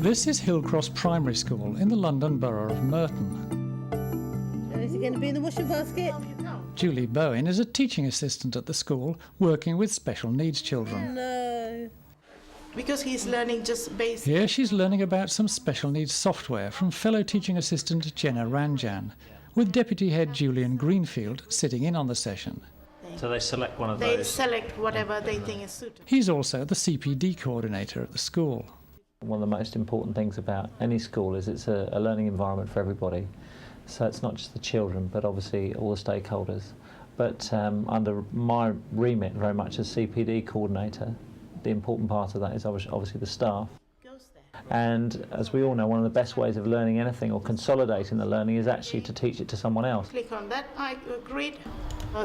This is Hillcross Primary School in the London Borough of Merton. Is he going to be in the washing basket? Julie Bowen is a teaching assistant at the school working with special needs children. No. Because he's learning just basic. Here she's learning about some special needs software from fellow teaching assistant Jenna Ranjan, with Deputy Head Julian Greenfield sitting in on the session. So they select one of They those. select whatever they think is suitable. He's also the CPD coordinator at the school. One of the most important things about any school is it's a learning environment for everybody. So it's not just the children, but obviously all the stakeholders. But under my remit very much as CPD coordinator, the important part of that is obviously the staff. And as we all know, one of the best ways of learning anything or consolidating the learning is actually to teach it to someone else. Click on that, I agreed.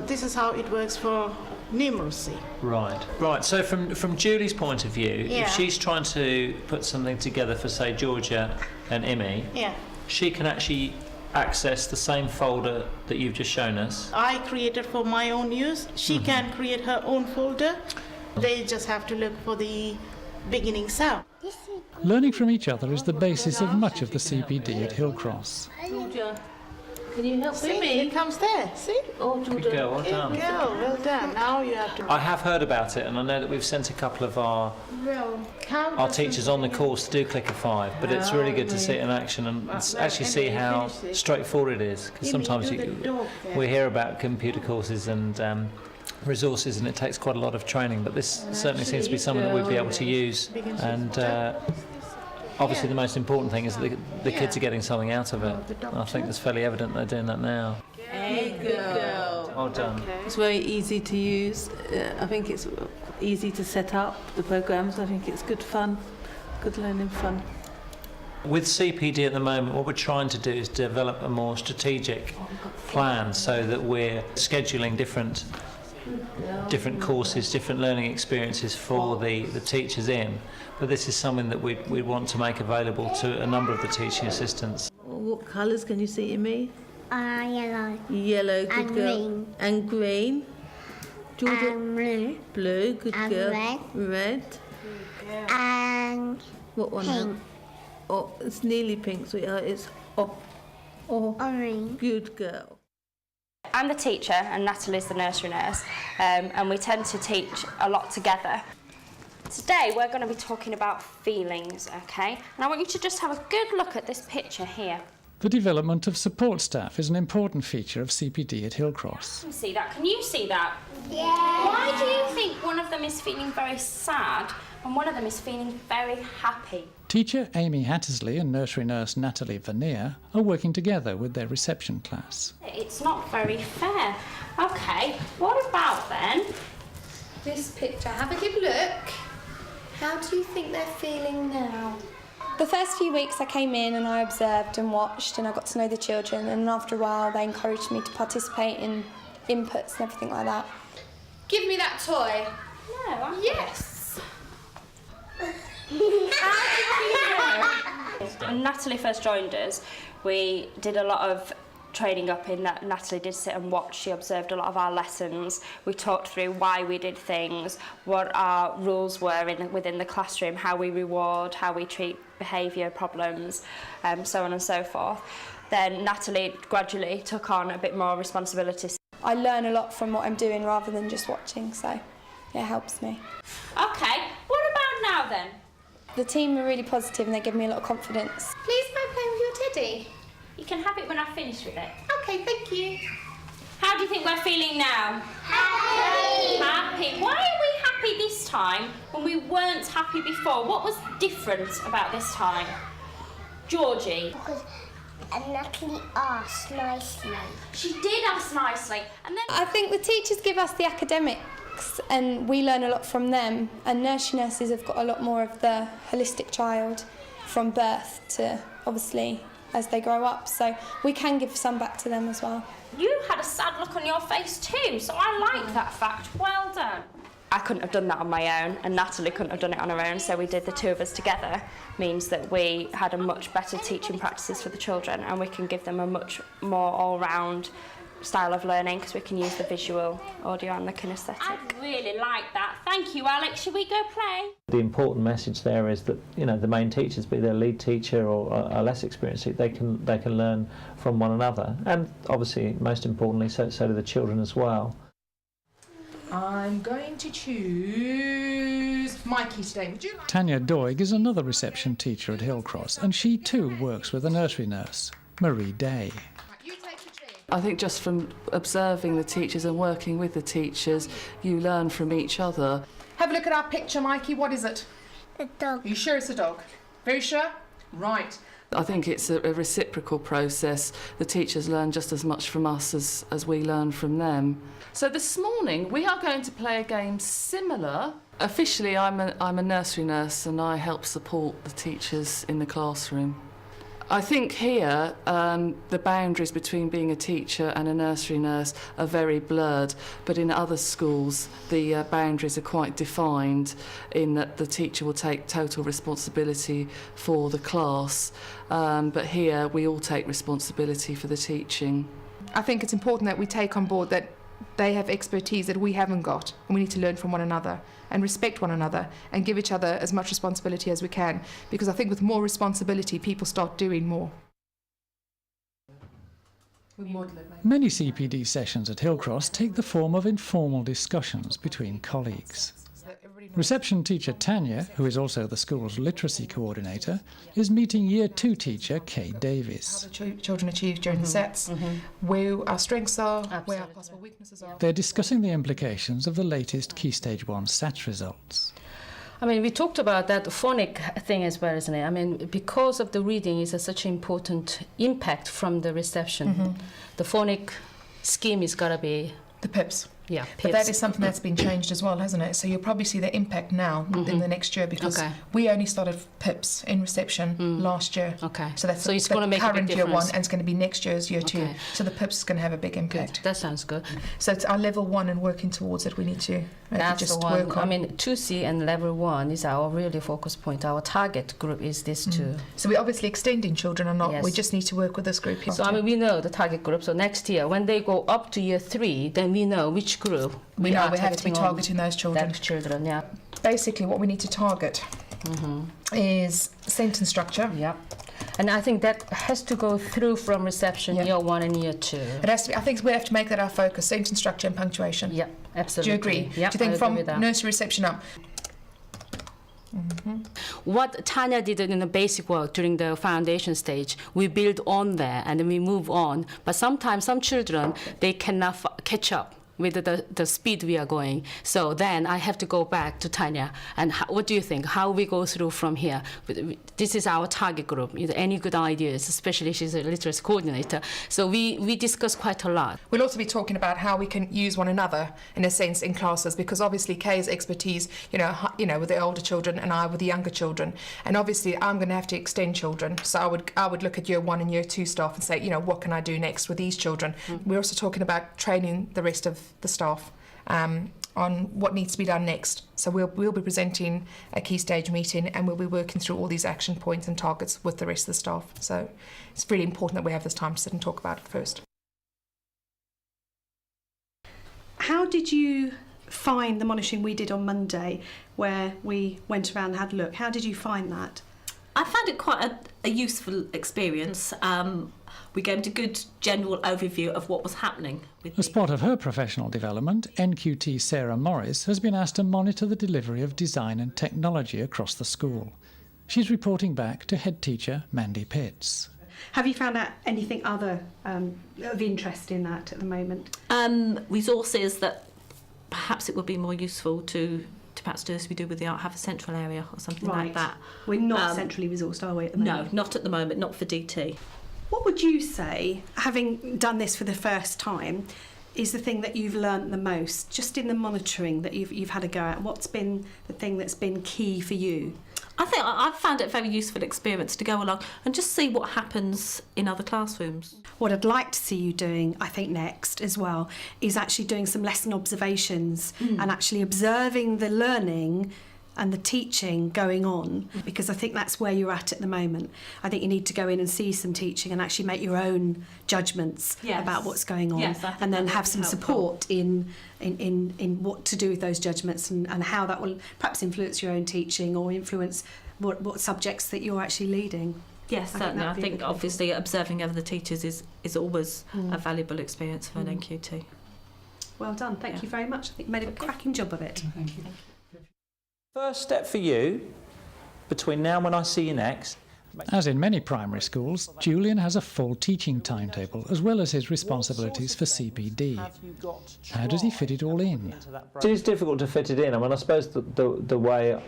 This is how it works for numeracy. Right. So from Julie's point of view, Yeah. if she's trying to put something together for, say, Georgia and Imi, Yeah. she can actually access the same folder that you've just shown us. I created for my own use. She can create her own folder. They just have to look for the beginning sound. Learning from each other is the basis of much of the CPD at Hillcross. Georgia, can you help See, with me? it comes there. See? Oh, Good Georgia. girl, well done. Girl, well done. Now you have to. I have heard about it, and I know that we've sent a couple of our teachers on the course to do Clicker 5, but it's really good to see it in action and actually see how straightforward it is, because sometimes we hear about computer courses and resources, and it takes quite a lot of training, but this certainly seems to be something that we'd be able to use. And obviously the most important thing is that the kids are getting something out of it. And I think it's fairly evident they're doing that now. Hey, good girl. Well done. It's very easy to use. I think it's easy to set up the programs. I think it's good fun, good learning fun. With CPD at the moment, what we're trying to do is develop a more strategic plan so that we're scheduling different courses, different learning experiences for the teachers in. But this is something that we want to make available to a number of the teaching assistants. What colours can you see in me? Yellow. Yellow, good And girl. green. And green. Georgia. And blue. Blue, good And girl. red. Red. And What one? pink. Oh, it's nearly pink, sweetheart. It's Orange. good girl. I'm the teacher and Natalie's the nursery nurse, and we tend to teach a lot together. Today we're going to be talking about feelings, okay? And I want you to just have a good look at this picture here. The development of support staff is an important feature of CPD at Hillcross. Can you see that? Can you see that? Yeah. Why do you think one of them is feeling very sad and one of them is feeling very happy? Teacher Amy Hattersley and nursery nurse Natalie Vernier are working together with their reception class. It's not very fair. Okay, what about then? This picture, have a good look. How do you think they're feeling now? The first few weeks I came in and I observed and watched and I got to know the children, and after a while they encouraged me to participate in inputs and everything like that. Give me that toy. No, I'm Yes. When Natalie first joined us, we did a lot of training up in that. Natalie did sit and watch. She observed a lot of our lessons. We talked through why we did things, what our rules were within the classroom, how we reward, how we treat behaviour problems, so on and so forth. Then Natalie gradually took on a bit more responsibility. I learn a lot from what I'm doing rather than just watching, so it helps me. Okay, what about now then? The team are really positive and they give me a lot of confidence. Please may I play with your teddy? You can have it when I finish with it. Okay, thank you. How do you think we're feeling now? Happy. Happy. Why are we happy this time when we weren't happy before? What was different about this time? Georgie? Because Natalie asked nicely. She did ask nicely. And then I think the teachers give us the academics and we learn a lot from them, and nursery nurses have got a lot more of the holistic child from birth to obviously as they grow up, so we can give some back to them as well. you had a sad look on your face too, so I like that fact. Well done. I couldn't have done that on my own, and Natalie couldn't have done it on her own, so we did the two of us together. Means that we had a much better teaching practices for the children, and we can give them a much more all-round style of learning because we can use the visual, audio and the kinesthetic. I really like that. Thank you, Alex. Should we go play? The important message there is that, you know, the main teachers, be they a lead teacher or a less experienced teacher, they can learn from one another, and obviously most importantly so do the children as well. I'm going to choose Mikey today. Would you like... Tanya Doig is another reception teacher at Hillcross, and she too works with a nursery nurse, Marie Day. You take the tree. I think just from observing the teachers and working with the teachers, you learn from each other. Have a look at our picture, Mikey. What is it? A dog. Are you sure it's a dog? Very sure? Right. I think it's a reciprocal process. The teachers learn just as much from us as we learn from them. So this morning we are going to play a game similar. Officially I'm a nursery nurse and I help support the teachers in the classroom. I think here the boundaries between being a teacher and a nursery nurse are very blurred, but in other schools the boundaries are quite defined in that the teacher will take total responsibility for the class, but here we all take responsibility for the teaching. I think it's important that we take on board that they have expertise that we haven't got, and we need to learn from one another and respect one another and give each other as much responsibility as we can, because I think with more responsibility people start doing more. Many CPD sessions at Hillcross take the form of informal discussions between colleagues. Reception teacher Tanya, who is also the school's literacy coordinator, is meeting Year 2 teacher Kay Davis. How the children achieve during the sets, where our strengths are, where our possible weaknesses are. They're discussing the implications of the latest Key Stage 1 SATs results. I mean, we talked about that phonic thing as well, isn't it? I mean, because of the reading is such an important impact from the reception. The phonic scheme is got to be... The PIPs. Yeah, but that is something that's been changed as well, hasn't it? So you'll probably see the impact now in the next year, because we only started PIPs in reception last year. Okay. So that's it's going to make a big current year 1, difference. and it's going to be next year's year 2. So the PIPs is going to have a big impact. Good. That sounds good. So it's our level 1 and working towards it. We need to just work on. I mean, 2C and level 1 is our really focus point. Our target group is this too. So we're obviously extending children or not. Yes. We just need to work with this group here. So I mean, we know the target group. So next year, when they go up to year 3, then we know which group we know we have to be targeting those children. That children, yeah. Basically, what we need to target is sentence structure. Yeah. And I think that has to go through from reception year 1 and year 2. It has to be. I think we have to make that our focus: sentence structure and punctuation. Yeah, absolutely. Do you agree? Yeah, do you think from nursery reception up? What Tanya did in the basic work during the foundation stage, we build on there and then we move on. But sometimes some children, they cannot catch up with the speed we are going. So then I have to go back to Tanya. And what do you think? How we go through from here? This is our target group. Any good ideas, especially she's a literacy coordinator. So we discuss quite a lot. We'll also be talking about how we can use one another in a sense in classes, because obviously Kay's expertise, you know, with the older children and I with the younger children. And obviously I'm going to have to extend children. So I would look at year 1 and year 2 staff and say, you know, what can I do next with these children? We're also talking about training the rest of the staff on what needs to be done next. So we'll be presenting a key stage meeting, and we'll be working through all these action points and targets with the rest of the staff. So it's really important that we have this time to sit and talk about it first. How did you find the monitoring we did on Monday, where we went around and had a look? How did you find that? I found it quite a useful experience. We gave a good general overview of what was happening. As part of her professional development, NQT Sarah Morris has been asked to monitor the delivery of design and technology across the school. She's reporting back to head teacher Mandy Pitts. Have you found out anything other of interest in that at the moment? Resources that perhaps it would be more useful to perhaps do as we do with the art, have a central area or something like that. We're not centrally resourced, are we, at the moment? No, not at the moment, not for DT. What would you say, having done this for the first time, is the thing that you've learnt the most, just in the monitoring that you've had a go at? What's been the thing that's been key for you? I think I've found it a very useful experience to go along and just see what happens in other classrooms. What I'd like to see you doing, I think next as well, is actually doing some lesson observations and actually observing the learning and the teaching going on, because I think that's where you're at the moment. I think you need to go in and see some teaching and actually make your own judgments about what's going on, and then have some support in what to do with those judgments, and how that will perhaps influence your own teaching or influence what subjects that you're actually leading. Yes, certainly. I think obviously observing other teachers is always a valuable experience for an NQT. Well done, thank you very much. I think you made a cracking job of it. Thank you. First step for you, between now and when I see you next. As in many primary schools, Julian has a full teaching timetable as well as his responsibilities for CPD. How does he fit it all in? It is difficult to fit it in. I mean, I suppose the way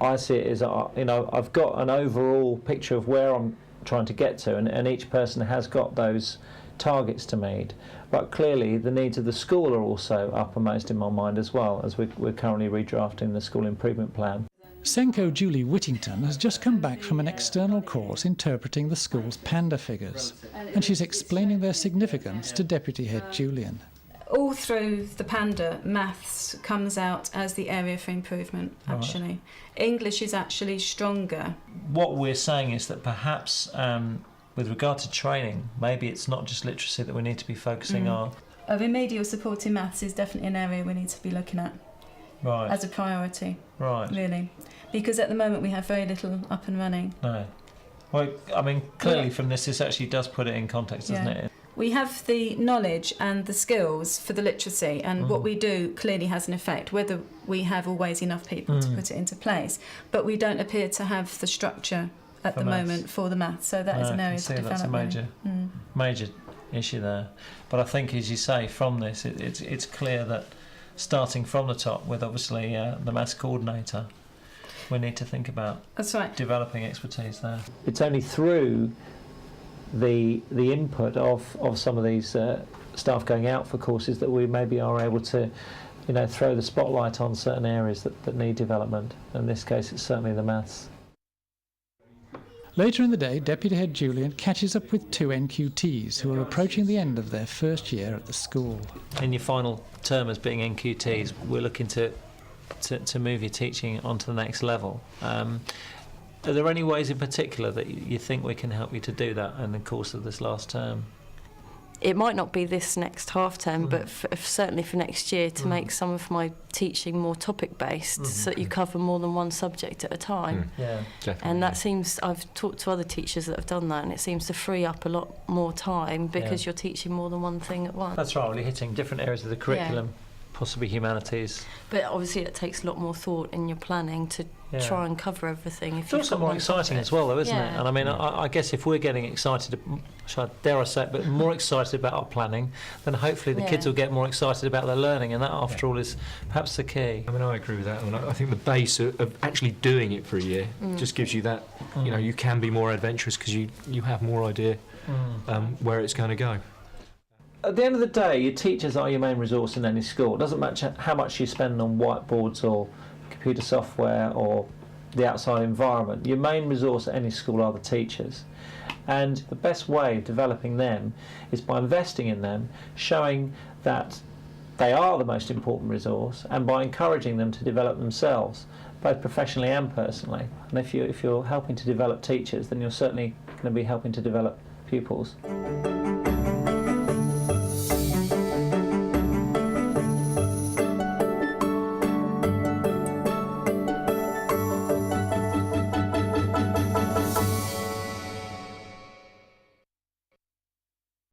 I see it is, I've got an overall picture of where I'm trying to get to, and each person has got those targets to meet. But clearly, the needs of the school are also uppermost in my mind as well, as we're currently redrafting the school improvement plan. Senko Julie Whittington has just come back from an external course interpreting the school's panda figures, and she's explaining their significance to Deputy Head Julian. All through the panda, maths comes out as the area for improvement, actually. Right. English is actually stronger. What we're saying is that perhaps with regard to training, maybe it's not just literacy that we need to be focusing on. A remedial support in maths is definitely an area we need to be looking at as a priority, really. Because at the moment we have very little up and running. No. Well, I mean, clearly from this actually does put it in context, doesn't it? We have the knowledge and the skills for the literacy, and what we do clearly has an effect, whether we have always enough people to put it into place. But we don't appear to have the structure at the moment for the maths, so that is an area to develop. That's a major issue there. But I think, as you say, from this, it's clear that starting from the top with obviously the maths coordinator, we need to think about developing expertise there. It's only through the input of some of these staff going out for courses that we maybe are able to throw the spotlight on certain areas that need development. In this case, it's certainly the maths. Later in the day, Deputy Head Julian catches up with two NQTs who are approaching the end of their first year at the school. In your final term as being NQTs, we're looking to move your teaching onto the next level. Are there any ways in particular that you think we can help you to do that in the course of this last term? It might not be this next half term, but certainly for next year, to make some of my teaching more topic based, so that you cover more than one subject at a time. Yeah, definitely. And that seems, I've talked to other teachers that have done that, and it seems to free up a lot more time because you're teaching more than one thing at once. That's right, well, you're hitting different areas of the curriculum, possibly humanities. But obviously it takes a lot more thought in your planning to try and cover everything. It's also more exciting as well, though, isn't it? And I mean, I guess if we're getting excited, dare I say it, but more excited about our planning, then hopefully the kids will get more excited about their learning, and that, after all, is perhaps the key. I mean, I agree with that. I mean, I think the base of actually doing it for a year just gives you that, you can be more adventurous because you have more idea where it's going to go. At the end of the day, your teachers are your main resource in any school. It doesn't matter how much you spend on whiteboards or computer software or the outside environment. Your main resource at any school are the teachers. And the best way of developing them is by investing in them, showing that they are the most important resource, and by encouraging them to develop themselves, both professionally and personally. And if you're helping to develop teachers, then you're certainly going to be helping to develop pupils.